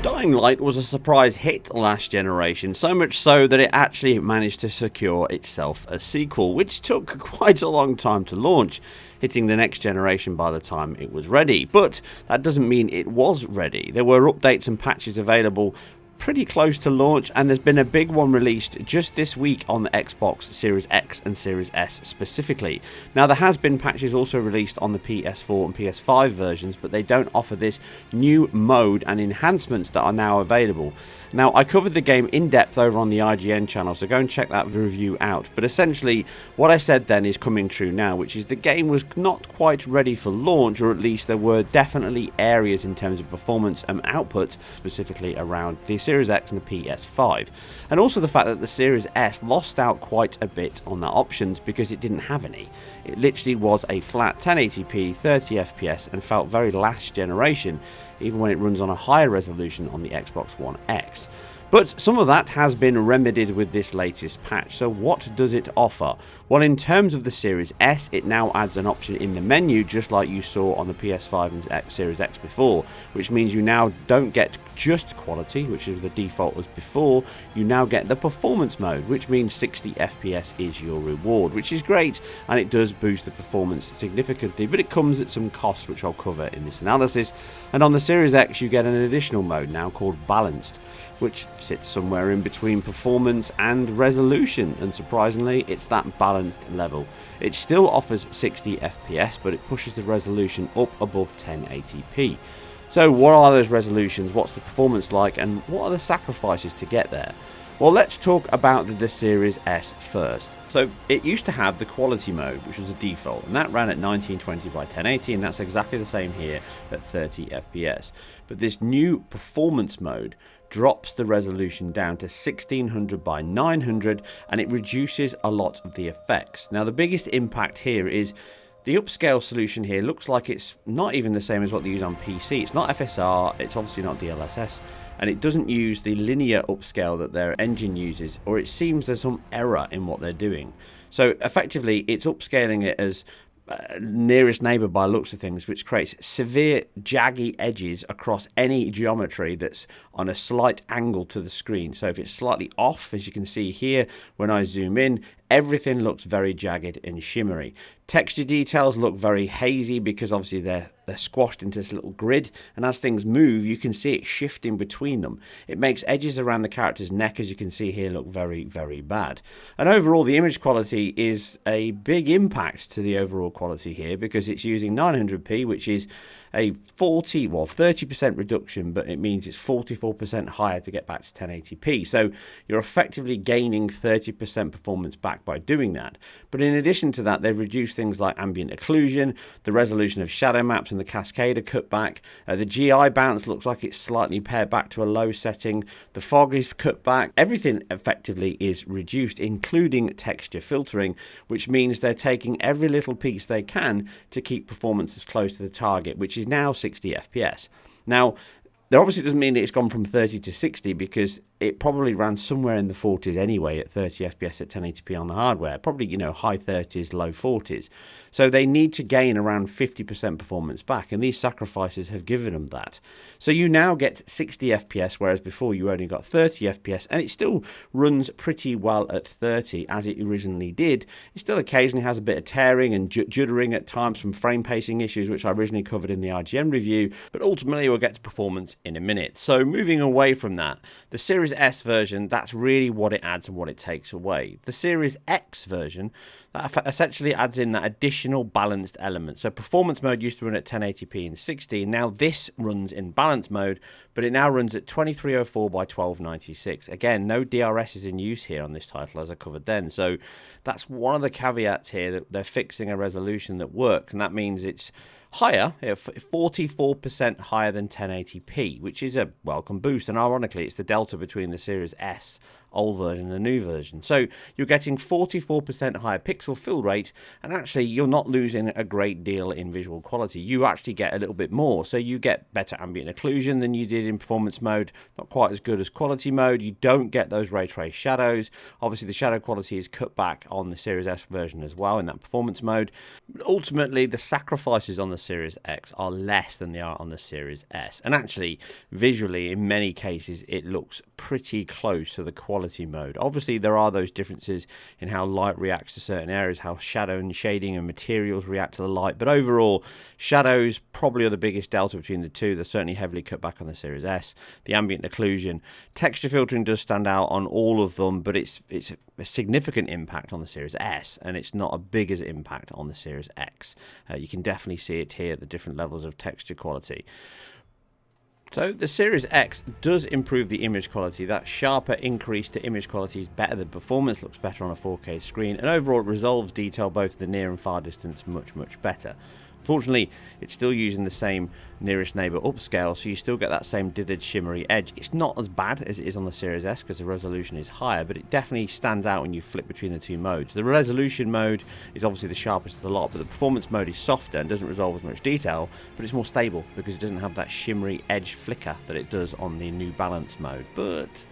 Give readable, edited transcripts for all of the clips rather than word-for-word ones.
Dying Light was a surprise hit last generation, so much so that it actually managed to secure itself a sequel, which took quite a long time to launch, hitting the next generation by the time it was ready. But that doesn't mean it was ready. There were updates and patches available pretty close to launch, and there's been a big one released just this week on the Xbox Series X and Series S specifically. Now, there has been patches also released on the PS4 and PS5 versions, but they don't offer this new mode and enhancements that are now available. Now, I covered the game in depth over on the IGN channel, so go and check that review out. But essentially, what I said then is coming true now, which is the game was not quite ready for launch, or at least there were definitely areas in terms of performance and output, specifically around the Series X and the PS5. And also the fact that the Series S lost out quite a bit on their options because it didn't have any. It literally was a flat 1080p, 30 FPS, and felt very last generation, even when it runs on a higher resolution on the Xbox One X. But some of that has been remedied with this latest patch. So what does it offer? Well, in terms of the Series S, it now adds an option in the menu, just like you saw on the PS5 and Series X before, which means you now don't get just quality, which is the default was before. You now get the performance mode, which means 60 FPS is your reward, which is great, and it does boost the performance significantly, but it comes at some costs, which I'll cover in this analysis. And on the Series X, you get an additional mode now called Balanced, which sits somewhere in between performance and resolution, and surprisingly, it's that balanced level. It still offers 60 FPS, but it pushes the resolution up above 1080p. So what are those resolutions, what's the performance like, and what are the sacrifices to get there? Well, let's talk about the Series S first. So it used to have the quality mode, which was the default, and that ran at 1920 by 1080, and that's exactly the same here at 30 FPS. But this new performance mode drops the resolution down to 1600 by 900, and it reduces a lot of the effects. Now, the biggest impact here is the upscale solution here looks like it's not even the same as what they use on PC. It's not FSR, it's obviously not DLSS, and it doesn't use the linear upscale that their engine uses, or it seems there's some error in what they're doing. So effectively, it's upscaling it as nearest neighbor by looks of things, which creates severe jaggy edges across any geometry that's on a slight angle to the screen. So if it's slightly off, as you can see here when I zoom in, everything looks very jagged and shimmery. Texture details look very hazy because obviously they're squashed into this little grid, and as things move you can see it shifting between them. It makes edges around the character's neck, as you can see here, look very, very bad. And overall, the image quality is a big impact to the overall quality here because it's using 900p, which is a 30% reduction, but it means it's 44% higher to get back to 1080p. So you're effectively gaining 30% performance back by doing that. But in addition to that, they've reduced things like ambient occlusion, the resolution of shadow maps and the cascade are cut back. The GI bounce looks like it's slightly pared back to a low setting. The fog is cut back. Everything effectively is reduced, including texture filtering, which means they're taking every little piece they can to keep performance as close to the target, which is now 60 FPS. Now, that obviously doesn't mean it's gone from 30 to 60 because it probably ran somewhere in the 40s anyway at 30 FPS at 1080p on the hardware. Probably, high 30s, low 40s. So they need to gain around 50% performance back, and these sacrifices have given them that. So you now get 60 FPS, whereas before you only got 30 FPS, and it still runs pretty well at 30 as it originally did. It still occasionally has a bit of tearing and juddering at times from frame pacing issues, which I originally covered in the IGN review, but ultimately we'll get to performance in a minute. So moving away from that, the Series S version, that's really what it adds and what it takes away. The Series X version, that essentially adds in that additional balanced element. So performance mode used to run at 1080p and 60. Now this runs in balance mode, but it now runs at 2304 by 1296. Again, no DRS is in use here on this title, as I covered then. So that's one of the caveats here, that they're fixing a resolution that works, and that means it's higher, 44% higher than 1080p, which is a welcome boost. And ironically, it's the delta between the Series S old version and the new version. So you're getting 44% higher pixel fill rate, and actually you're not losing a great deal in visual quality. You actually get a little bit more. So you get better ambient occlusion than you did in performance mode, not quite as good as quality mode. You don't get those ray trace shadows. Obviously the shadow quality is cut back on the Series S version as well in that performance mode. But ultimately the sacrifices on the Series X are less than they are on the Series S. And actually visually in many cases it looks pretty close to the quality mode. Obviously there are those differences in how light reacts to certain areas, how shadow and shading and materials react to the light, but overall shadows probably are the biggest delta between the two. They're certainly heavily cut back on the Series S. The ambient occlusion, texture filtering does stand out on all of them, but it's a significant impact on the Series S, and it's not a big as impact on the Series X. You can definitely see it here, the different levels of texture quality. So the Series X does improve the image quality. That sharper increase to image quality is better. The performance looks better on a 4K screen, and overall it resolves detail both the near and far distance much better. Unfortunately, it's still using the same nearest neighbor upscale, so you still get that same dithered shimmery edge. It's not as bad as it is on the Series S because the resolution is higher, but it definitely stands out when you flip between the two modes. The resolution mode is obviously the sharpest of the lot, but the performance mode is softer and doesn't resolve as much detail, but it's more stable because it doesn't have that shimmery edge flicker that it does on the new balance mode. But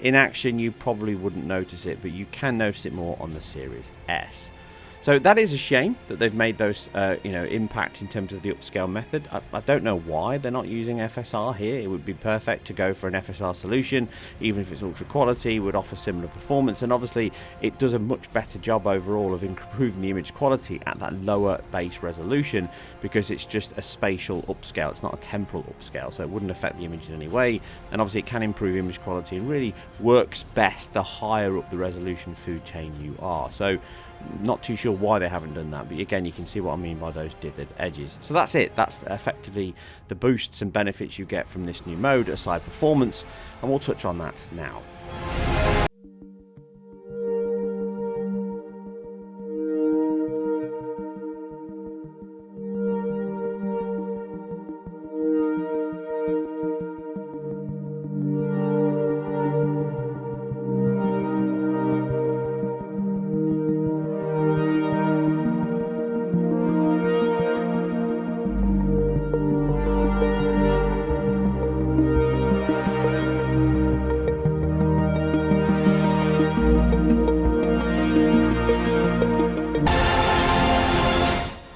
in action you probably wouldn't notice it, but you can notice it more on the Series S. So that is a shame that they've made those, impact in terms of the upscale method. I don't know why they're not using FSR here. It would be perfect to go for an FSR solution, even if it's ultra quality, would offer similar performance. And obviously, it does a much better job overall of improving the image quality at that lower base resolution because it's just a spatial upscale. It's not a temporal upscale, so it wouldn't affect the image in any way. And obviously, it can improve image quality and really works best the higher up the resolution food chain you are. So not too sure why they haven't done that, but again you can see what I mean by those dithered edges. So that's it. That's effectively the boosts and benefits you get from this new mode aside performance, and we'll touch on that now.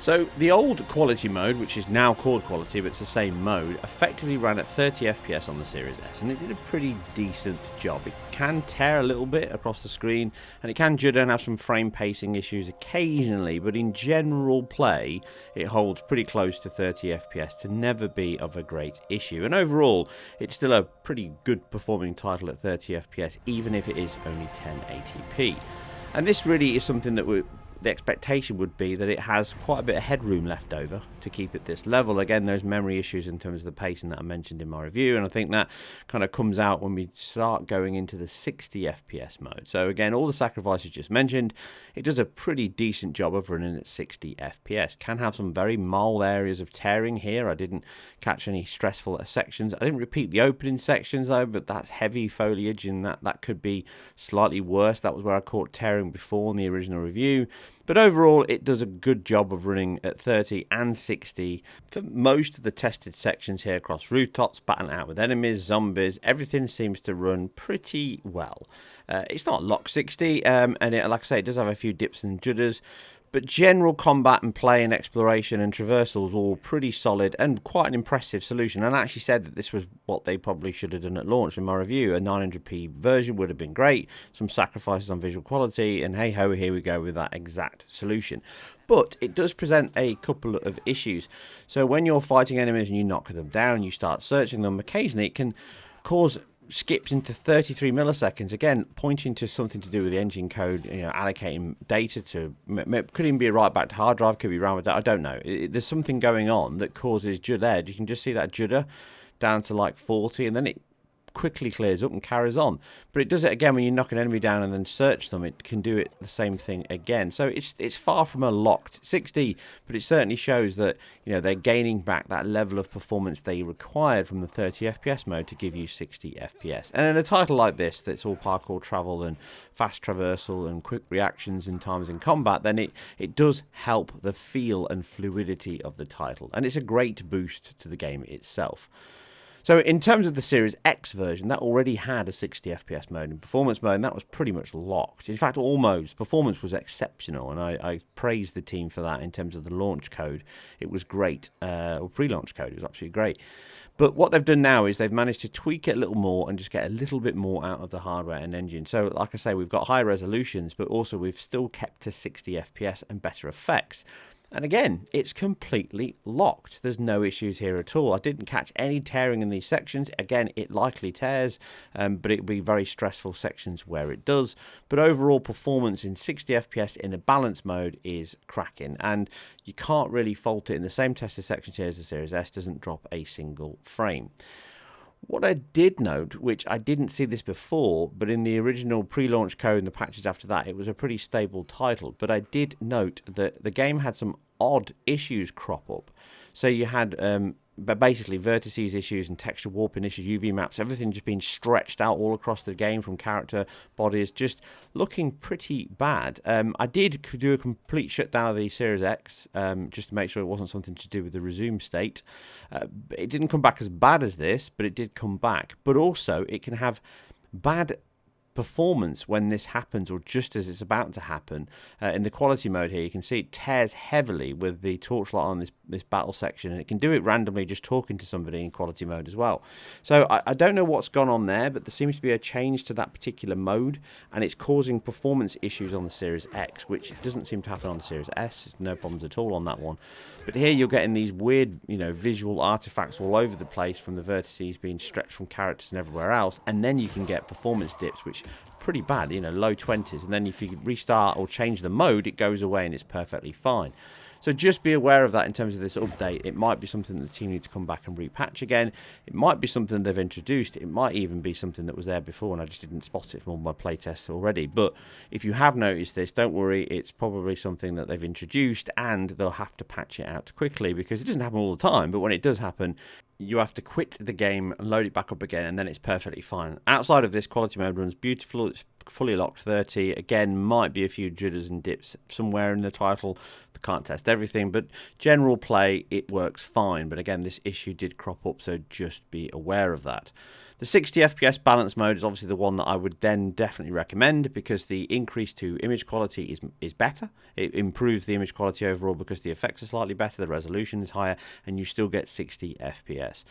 So the old quality mode, which is now called quality, but it's the same mode, effectively ran at 30 FPS on the Series S, and it did a pretty decent job. It can tear a little bit across the screen, and it can judder and have some frame pacing issues occasionally, but in general play, it holds pretty close to 30 FPS to never be of a great issue. And overall, it's still a pretty good performing title at 30 FPS, even if it is only 1080p. And this really is something that the expectation would be that it has quite a bit of headroom left over to keep at this level. Again, those memory issues in terms of the pacing that I mentioned in my review, and I think that kind of comes out when we start going into the 60 FPS mode. So again, all the sacrifices just mentioned, it does a pretty decent job of running at 60 FPS. Can have some very mild areas of tearing here. I didn't catch any stressful sections. I didn't repeat the opening sections though, but that's heavy foliage and that could be slightly worse. That was where I caught tearing before in the original review. But overall, it does a good job of running at 30 and 60 for most of the tested sections here across rooftops, battling out with enemies, zombies. Everything seems to run pretty well. It's not lock 60, and like I say, it does have a few dips and judders. But general combat and play and exploration and traversal is all pretty solid and quite an impressive solution. And I actually said that this was what they probably should have done at launch in my review. A 900p version would have been great. Some sacrifices on visual quality, and hey ho, here we go with that exact solution. But it does present a couple of issues. So when you're fighting enemies and you knock them down, you start searching them, occasionally it can cause skips into 33 milliseconds, again pointing to something to do with the engine code, allocating data to, could even be a write back to hard drive, could be RAM with that, I don't know. There's something going on that causes judder edge. You can just see that judder down to like 40, and then it quickly clears up and carries on. But it does it again when you knock an enemy down and then search them. It can do it the same thing again. So it's far from a locked 60, but it certainly shows that, you know, they're gaining back that level of performance they required from the 30 FPS mode to give you 60 FPS. And in a title like this that's all parkour travel and fast traversal and quick reactions and times in combat, then it does help the feel and fluidity of the title. And it's a great boost to the game itself. So in terms of the Series X version, that already had a 60 FPS mode in performance mode, and that was pretty much locked. In fact, all modes. Performance was exceptional, and I praised the team for that in terms of the launch code. It was great, or pre-launch code. It was absolutely great. But what they've done now is they've managed to tweak it a little more and just get a little bit more out of the hardware and engine. So like I say, we've got high resolutions, but also we've still kept to 60 FPS and better effects. And again, it's completely locked. There's no issues here at all. I didn't catch any tearing in these sections. Again, it likely tears, but it will be very stressful sections where it does. But overall performance in 60 FPS in the balance mode is cracking. And you can't really fault it. In the same tested sections here as the Series S, doesn't drop a single frame. What I did note, which I didn't see this before, but in the original pre-launch code and the patches after that, it was a pretty stable title. But I did note that the game had some odd issues crop up. So you had basically vertices issues and texture warping issues, UV maps, everything just being stretched out all across the game from character bodies, just looking pretty bad. I did do a complete shutdown of the Series X just to make sure it wasn't something to do with the resume state. It didn't come back as bad as this, but it did come back. But also it can have bad performance when this happens, or just as it's about to happen. In the quality mode here, you can see it tears heavily with the torchlight on this battle section, and it can do it randomly just talking to somebody in quality mode as well. So I don't know what's gone on there, but there seems to be a change to that particular mode, and it's causing performance issues on the Series X, which doesn't seem to happen on the Series S. There's no problems at all on that one. But here you're getting these weird, you know, visual artifacts all over the place from the vertices being stretched from characters and everywhere else, and then you can get performance dips, which pretty bad, you know, low 20s, and then if you restart or change the mode, it goes away and it's perfectly fine. So just be aware of that in terms of this update. It might be something that the team need to come back and repatch again. It might be something they've introduced. It might even be something that was there before and I just didn't spot it from all my playtests already. But if you have noticed this, don't worry. It's probably something that they've introduced and they'll have to patch it out quickly, because it doesn't happen all the time. But when it does happen, you have to quit the game and load it back up again, and then it's perfectly fine. Outside of this, quality mode runs beautiful. It's fully locked 30. Again, might be a few jitters and dips somewhere in the title. Can't test everything, but general play, it works fine. But again, this issue did crop up, so just be aware of that. The 60 FPS balance mode is obviously the one that I would then definitely recommend, because the increase to image quality is better. It improves the image quality overall because the effects are slightly better, the resolution is higher, and you still get 60 FPS.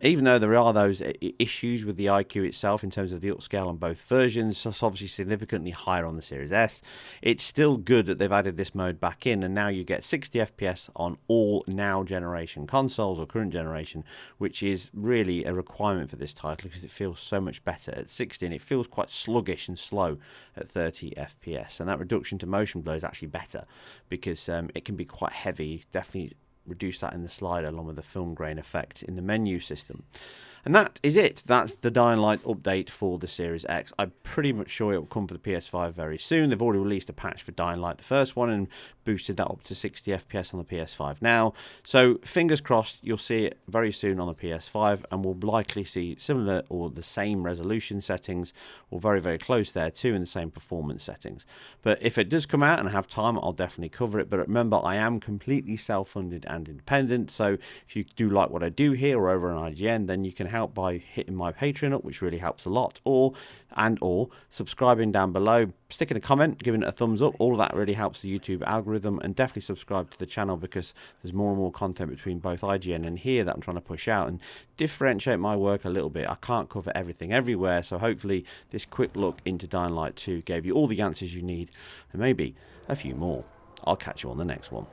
Even though there are those issues with the IQ itself in terms of the upscale on both versions, so it's obviously significantly higher on the Series S, it's still good that they've added this mode back in, and now you get 60 FPS on all now generation consoles, or current generation, which is really a requirement for this title, because it feels so much better at 60, and it feels quite sluggish and slow at 30 FPS. And that reduction to motion blur is actually better, because it can be quite heavy. Definitely reduce that in the slider along with the film grain effect in the menu system. And that is it. That's the Dying Light update for the Series X. I'm pretty much sure it will come for the PS5 very soon. They've already released a patch for Dying Light, the first one, and boosted that up to 60 FPS on the PS5 now. So fingers crossed you'll see it very soon on the PS5, and we'll likely see similar or the same resolution settings, or very, very close there too, in the same performance settings. But if it does come out and I have time, I'll definitely cover it. But remember, I am completely self-funded and independent, so if you do like what I do here or over on IGN, then you can help by hitting my Patreon up, which really helps a lot, or subscribing down below, sticking a comment, giving it a thumbs up. All of that really helps the YouTube algorithm. And definitely subscribe to the channel, because there's more and more content between both IGN and here that I'm trying to push out and differentiate my work a little bit. I can't cover everything everywhere, so hopefully this quick look into Dying Light 2 gave you all the answers you need, and maybe a few more. I'll catch you on the next one.